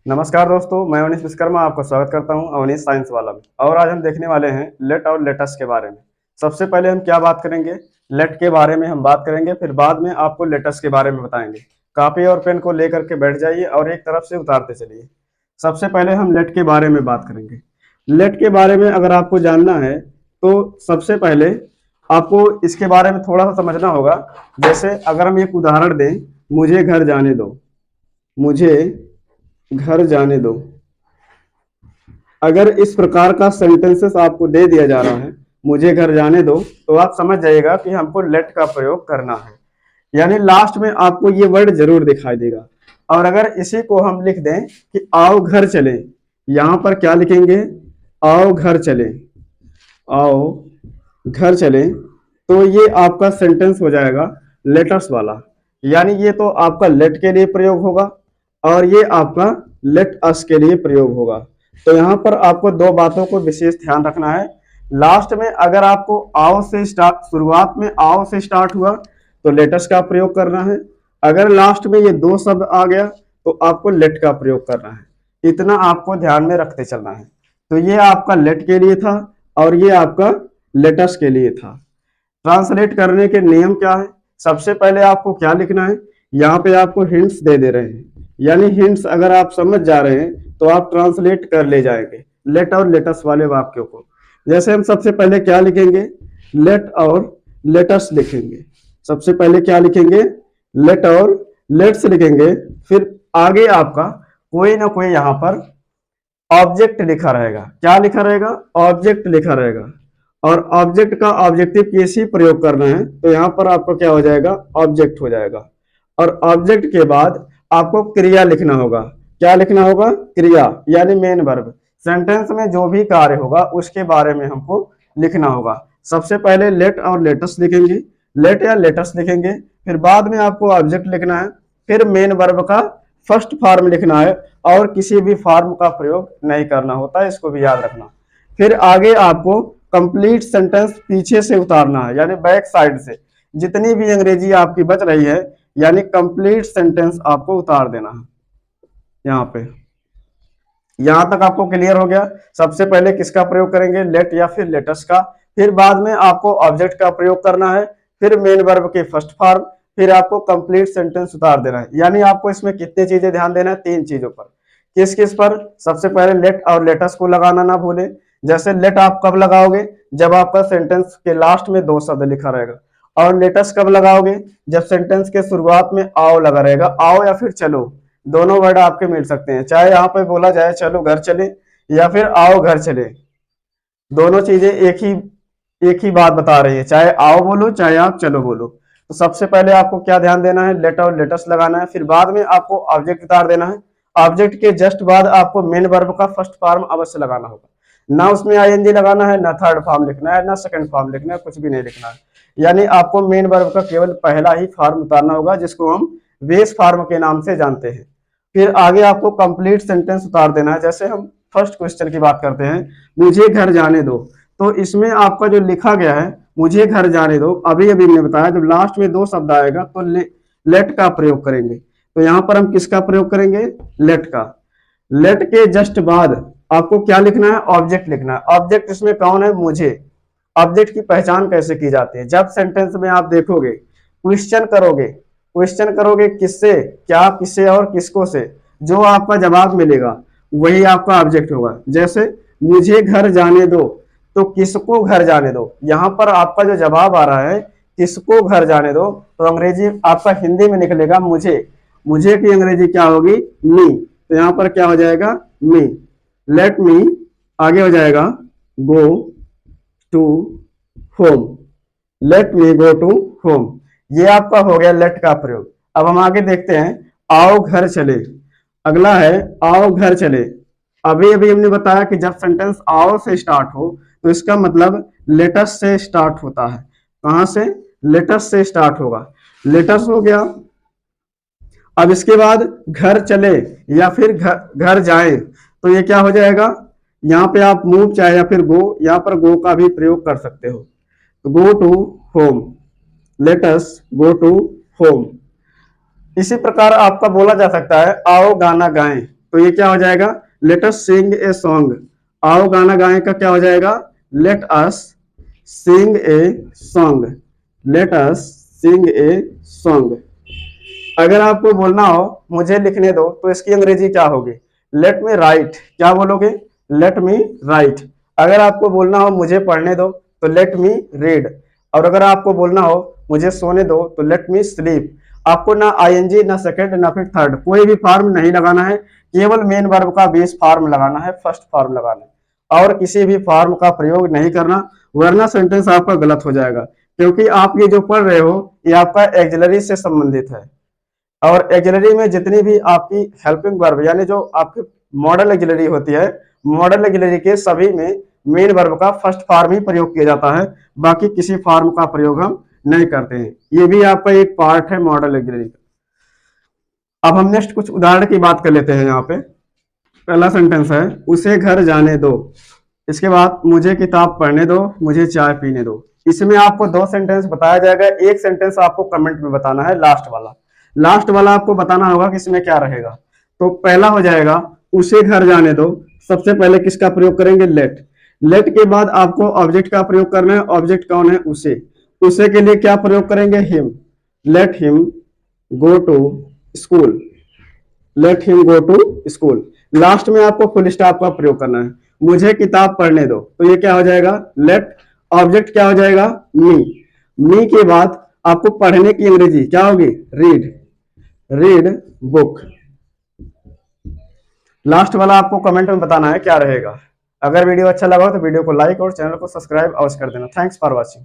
नमस्कार दोस्तों, मैं अवनीश विश्वकर्मा आपका स्वागत करता हूं अवनीश साइंस वाला में। और आज हम देखने वाले हैं लेट और लेटस के बारे में। सबसे पहले हम क्या बात करेंगे, लेट के बारे में हम बात करेंगे, फिर बाद में आपको लेटस के बारे में बताएंगे। कॉपी और पेन को लेकर के बैठ जाइए और एक तरफ से उतारते चलिए। सबसे पहले हम लेट के बारे में बात करेंगे। लेट के बारे में अगर आपको जानना है तो सबसे पहले आपको इसके बारे में थोड़ा सा समझना होगा। जैसे अगर हम एक उदाहरण दें, मुझे घर जाने दो, मुझे घर जाने दो। अगर इस प्रकार का सेंटेंसेस आपको दे दिया जा रहा है, मुझे घर जाने दो, तो आप समझ जाइएगा कि हमको लेट का प्रयोग करना है। यानी लास्ट में आपको ये वर्ड जरूर दिखाई देगा। और अगर इसी को हम लिख दें कि आओ घर चले, यहां पर क्या लिखेंगे, आओ घर चले, आओ घर चले, तो ये आपका सेंटेंस हो जाएगा लेटस वाला। यानी ये तो आपका लेट के लिए प्रयोग होगा और ये आपका लेट अस के लिए प्रयोग होगा। तो यहाँ पर आपको दो बातों को विशेष ध्यान रखना है। लास्ट में अगर आपको आओ से स्टार्ट, शुरुआत में आओ से स्टार्ट हुआ तो लेटस का प्रयोग करना है। अगर लास्ट में ये दो शब्द आ गया तो आपको लेट का प्रयोग करना है। इतना आपको ध्यान में रखते चलना है। तो ये आपका लेट के लिए था और ये आपका लेटस के लिए था। ट्रांसलेट करने के नियम क्या है, सबसे पहले आपको क्या लिखना है, यहाँ पे आपको हिंट्स दे दे रहे हैं। यानी हिंट्स अगर आप समझ जा रहे हैं तो आप ट्रांसलेट कर ले जाएंगे लेट और लेटस वाले वाक्यों को। जैसे हम सबसे पहले क्या लिखेंगे, लेट और लेटस लिखेंगे। सबसे पहले क्या लिखेंगे, लेट और लेट्स लिखेंगे। फिर आगे आपका कोई ना कोई यहाँ पर ऑब्जेक्ट लिखा रहेगा। क्या लिखा रहेगा, ऑब्जेक्ट लिखा रहेगा। और ऑब्जेक्ट का ऑब्जेक्टिव केस ही प्रयोग करना है, तो यहाँ पर आपको क्या हो जाएगा, ऑब्जेक्ट हो जाएगा। और ऑब्जेक्ट के बाद आपको क्रिया लिखना होगा। क्या लिखना होगा, क्रिया, यानी मेन वर्ब। सेंटेंस में जो भी कार्य होगा उसके बारे में हमको लिखना होगा। सबसे पहले लेट और लेटस लिखेंगे, लेट या लेटस लिखेंगे। फिर बाद में आपको ऑब्जेक्ट लिखना है। फिर मेन वर्ब का फर्स्ट फॉर्म लिखना है और किसी भी फॉर्म का प्रयोग नहीं करना होता है, इसको भी याद रखना। फिर आगे आपको कंप्लीट सेंटेंस पीछे से उतारना है, यानी बैक साइड से। जितनी भी अंग्रेजी आपकी बच रही है, यानी कंप्लीट सेंटेंस आपको उतार देना है। यहाँ पे यहां तक आपको क्लियर हो गया। सबसे पहले किसका प्रयोग करेंगे, लेट या फिर लेटस का। फिर बाद में आपको ऑब्जेक्ट का प्रयोग करना है। फिर मेन वर्ब के फर्स्ट फॉर्म। फिर आपको कंप्लीट सेंटेंस उतार देना है। यानी आपको इसमें कितनी चीजें ध्यान देना है, तीन चीजों पर। किस किस पर, सबसे पहले लेट और लेटस को लगाना ना भूलें। जैसे लेट आप कब लगाओगे, जब आपका सेंटेंस के लास्ट में दो शब्द लिखा रहेगा। और लेटस कब लगाओगे, जब सेंटेंस के शुरुआत में आओ लगा रहेगा। आओ या फिर चलो, दोनों वर्ड आपके मिल सकते हैं। चाहे यहाँ पे बोला जाए चलो घर चले या फिर आओ घर चले, दोनों चीजें एक ही बात बता रही है। चाहे आओ बोलो चाहे आप चलो बोलो। तो सबसे पहले आपको क्या ध्यान देना है, लेट और लेटस लगाना है। फिर बाद में आपको ऑब्जेक्ट उतार देना है। ऑब्जेक्ट के जस्ट बाद आपको मेन वर्ब का फर्स्ट फॉर्म अवश्य लगाना होगा। ना उसमें आईएनजी लगाना है, ना थर्ड फॉर्म लिखना है, ना सेकंड फॉर्म लिखना है, कुछ भी नहीं लिखना है। यानी आपको मेन वर्ब का केवल पहला ही फॉर्म उतारना होगा, जिसको हम बेस फॉर्म के नाम से जानते हैं। फिर आगे आपको कंप्लीट सेंटेंस उतार देना है। जैसे हम फर्स्ट क्वेश्चन की बात करते हैं, मुझे घर जाने दो। तो इसमें आपका जो लिखा गया है मुझे घर जाने दो, अभी अभी मैंने बताया, जब लास्ट में दो शब्द आएगा तो लेट का प्रयोग करेंगे। तो यहाँ पर हम किसका प्रयोग करेंगे, लेट का। लेट के जस्ट बाद आपको क्या लिखना है, ऑब्जेक्ट लिखना है। ऑब्जेक्ट इसमें कौन है, मुझे। ऑब्जेक्ट की पहचान कैसे की जाती है, जब सेंटेंस में आप देखोगे क्वेश्चन करोगे, क्वेश्चन करोगे किससे, क्या, किससे और किसको से, जो आपका जवाब मिलेगा वही आपका ऑब्जेक्ट होगा। जैसे मुझे घर जाने दो, तो किसको घर जाने दो, यहाँ पर आपका जो जवाब आ रहा है किसको घर जाने दो, तो अंग्रेजी आपका हिंदी में निकलेगा मुझे। मुझे की अंग्रेजी क्या होगी, मी। तो यहाँ पर क्या हो जाएगा, मी। लेट मी, आगे हो जाएगा go to home. Let me go to home, ये आपका हो गया लेट का प्रयोग। अब हम आगे देखते हैं, आओ घर चले। अगला है आओ घर चले। अभी अभी हमने बताया कि जब सेंटेंस आओ से स्टार्ट हो तो इसका मतलब लेटस से स्टार्ट होता है। कहां से, लेटस से स्टार्ट होगा। लेटस हो गया। अब इसके बाद घर चले या फिर घर जाए, तो ये क्या हो जाएगा, यहाँ पे आप मूव चाहे या फिर गो, यहाँ पर गो का भी प्रयोग कर सकते हो। तो go to home, let's go to home. इसी प्रकार आपका बोला जा सकता है आओ गाना गाएं। तो ये क्या हो जाएगा, let us sing a song, आओ गाना गाएं का क्या हो जाएगा, let us sing a song, let us sing a song. अगर आपको बोलना हो मुझे लिखने दो तो इसकी अंग्रेजी क्या होगी, लेट मी राइट, क्या बोलोगे, लेट मी राइट। अगर आपको बोलना हो मुझे पढ़ने दो तो लेट मी रीड, और अगर आपको बोलना हो मुझे सोने दो तो लेट मी स्लीप। आपको ना आईएनजी, ना सेकंड, ना फिर थर्ड, कोई भी फॉर्म नहीं लगाना है, केवल मेन वर्ब का बेस फॉर्म लगाना है, फर्स्ट फॉर्म लगाना है, और किसी भी फॉर्म का प्रयोग नहीं करना, वरना सेंटेंस आपका गलत हो जाएगा। क्योंकि आप ये जो पढ़ रहे हो ये आपका एक्सिलरी से संबंधित है, और एक्सिलरी में जितनी भी आपकी हेल्पिंग वर्ब यानी जो आपकी मॉडल एक्सिलरी होती है, मॉडल एक्सिलरी के सभी में मेन वर्ब का फर्स्ट फॉर्म ही प्रयोग किया जाता है, बाकी किसी फॉर्म का प्रयोग हम नहीं करते हैं। ये भी आपका एक पार्ट है मॉडल एक्सिलरी का। अब हम नेक्स्ट कुछ उदाहरण की बात कर लेते हैं। यहाँ पे पहला सेंटेंस है, उसे घर जाने दो, इसके बाद मुझे किताब पढ़ने दो, मुझे चाय पीने दो। इसमें आपको दो सेंटेंस बताया जाएगा, एक सेंटेंस आपको कमेंट में बताना है, लास्ट वाला आपको बताना होगा कि इसमें क्या रहेगा। तो पहला हो जाएगा उसे घर जाने दो, सबसे पहले किसका प्रयोग करेंगे, लेट। लेट के बाद आपको ऑब्जेक्ट का प्रयोग करना है, ऑब्जेक्ट कौन है, उसे के लिए क्या प्रयोग करेंगे, him, let him go to school, let him go to school. Last में आपको फुल स्टॉप का प्रयोग करना है, मुझे किताब पढ़ने दो, तो ये क्या हो जाएगा, लेट, ऑब्जेक्ट क्या हो जाएगा, मी के बाद आपको पढ़ने की अंग्रेजी क्या होगी, रीड बुक। लास्ट वाला आपको कमेंट में बताना है क्या रहेगा। अगर वीडियो अच्छा लगा हो तो वीडियो को लाइक और चैनल को सब्सक्राइब अवश्य कर देना। Thanks for watching.